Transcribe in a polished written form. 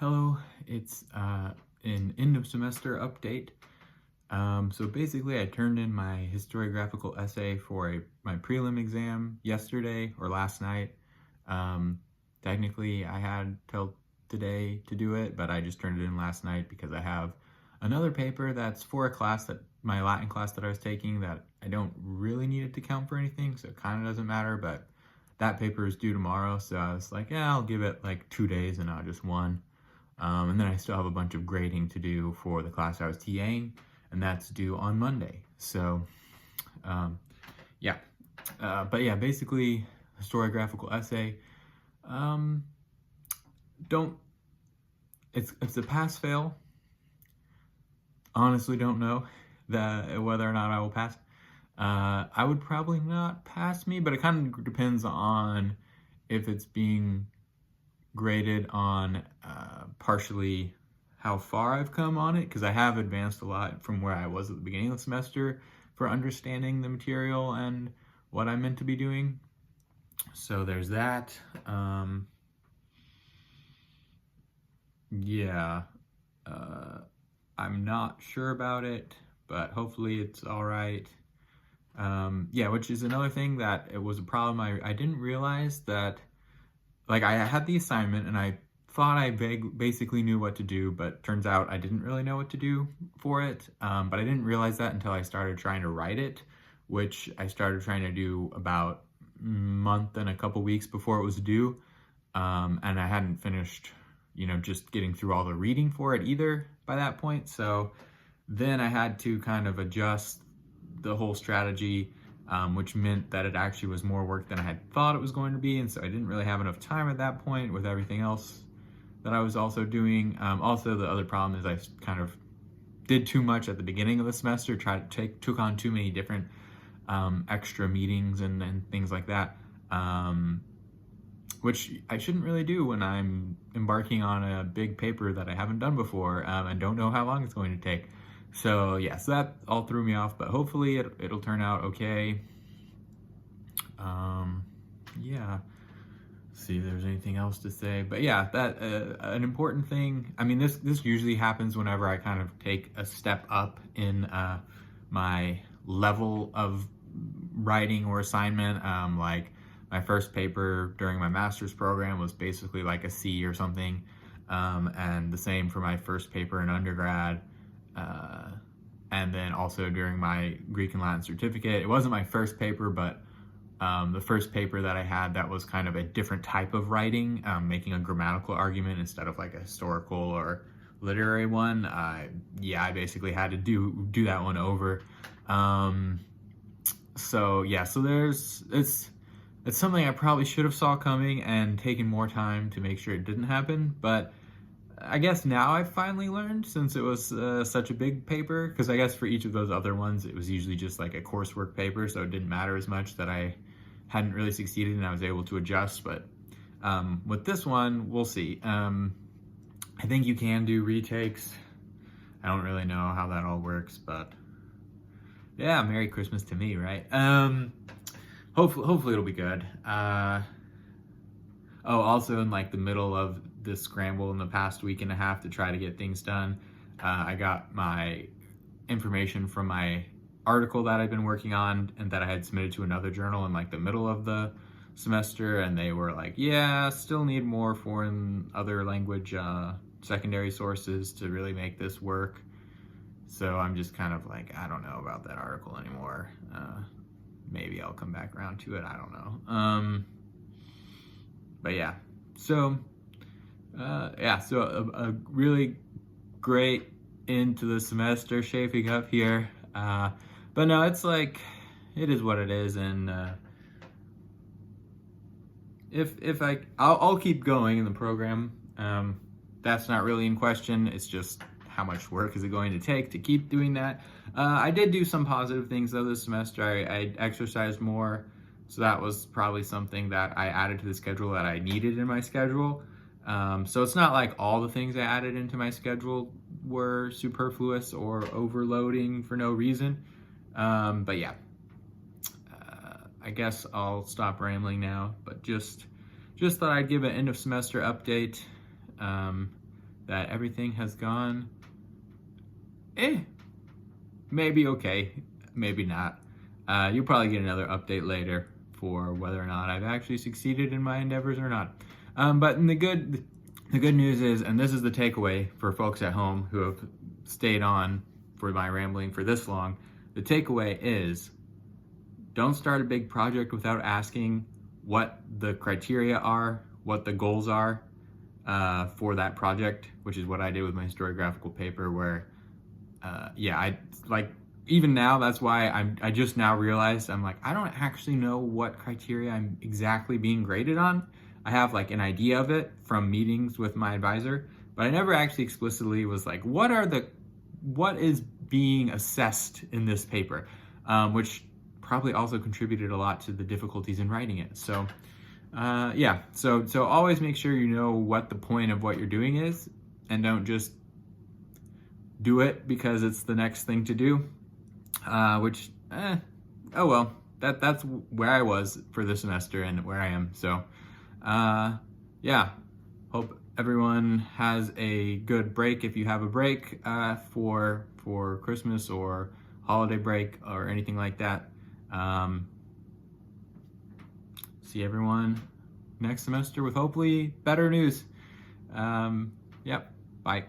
Hello, it's an end of semester update. So basically, I turned in my historiographical essay for my prelim exam yesterday or last night. Um, Technically, I had till today to do it, but I just turned it in last night because I have another paper that's for a class that my Latin class that I was taking that I don't really need it to count for anything, so it kind of doesn't matter, but that paper is due tomorrow, so I was like, yeah, I'll give it like 2 days and not just one. And then I still have a bunch of grading to do for the class I was TAing, and that's due on Monday. So, um, yeah. But yeah, basically, historiographical essay. Um, don't, it's a pass fail. Honestly, don't know whether or not I will pass. I would probably not pass me, but it kind of depends on if it's being graded on partially how far I've come on it, because I have advanced a lot from where I was at the beginning of the semester for understanding the material and what I'm meant to be doing. So there's that. Yeah, I'm not sure about it, but hopefully it's all right. Yeah, which is another thing that it was a problem. I didn't realize that, like, I had the assignment and I thought I basically knew what to do, but turns out I didn't really know what to do for it. But I didn't realize that until I started trying to write it, which I started trying to do about a month and a couple weeks before it was due. And I hadn't finished, just getting through all the reading for it either by that point. So then I had to kind of adjust the whole strategy, which meant that it actually was more work than I had thought it was going to be. And so I didn't really have enough time at that point with everything else that I was also doing. Also, the other problem is I kind of did too much at the beginning of the semester, took on too many different extra meetings and things like that, which I shouldn't really do when I'm embarking on a big paper that I haven't done before and don't know how long it's going to take. So yeah, so that all threw me off, but hopefully it'll turn out okay. Yeah. See if there's anything else to say, but yeah, that an important thing. I mean, this usually happens whenever I kind of take a step up in my level of writing or assignment. Like my first paper during my master's program was basically like a C or something, and the same for my first paper in undergrad. And then also during my Greek and Latin certificate, it wasn't my first paper, but the first paper that I had that was kind of a different type of writing, making a grammatical argument instead of like a historical or literary one. Yeah, I basically had to do that one over. So yeah, so it's something I probably should have saw coming and taken more time to make sure it didn't happen, but I guess now I've finally learned, since it was such a big paper, because I guess for each of those other ones, it was usually just like a coursework paper, so it didn't matter as much that I hadn't really succeeded and I was able to adjust. But with this one, we'll see. I think you can do retakes. I don't really know how that all works, but yeah, Merry Christmas to me, right? Hopefully it'll be good. Also in like the middle of this scramble in the past week and a half to try to get things done, I got my information from my article that I've been working on and that I had submitted to another journal in like the middle of the semester, and they were like, yeah, still need more foreign other language secondary sources to really make this work. So I'm just kind of like, I don't know about that article anymore. Maybe I'll come back around to it, I don't know. But yeah, so a really great end to the semester shaping up here. But no, it's like, it is what it is, and I'll keep going in the program. That's not really in question. It's just how much work is it going to take to keep doing that. I did do some positive things though this semester. I exercised more, so that was probably something that I added to the schedule that I needed in my schedule. So it's not like all the things I added into my schedule were superfluous or overloading for no reason. But yeah, I guess I'll stop rambling now, but just thought I'd give an end of semester update. that everything has gone maybe okay, maybe not. You'll probably get another update later for whether or not I've actually succeeded in my endeavors or not. But the good news is, and this is the takeaway for folks at home who have stayed on for my rambling for this long, the takeaway is don't start a big project without asking what the criteria are, what the goals are for that project, which is what I did with my historiographical paper where I like, even now, that's why I just now realized I'm like, I don't actually know what criteria I'm exactly being graded on. I have like an idea of it from meetings with my advisor, but I never actually explicitly was like, what is being assessed in this paper, which probably also contributed a lot to the difficulties in writing it. So so always make sure you know what the point of what you're doing is, and don't just do it because it's the next thing to do, oh well, that's where I was for the semester and where I am. So hope everyone has a good break if you have a break for Christmas or holiday break or anything like that. See everyone next semester with hopefully better news. Bye.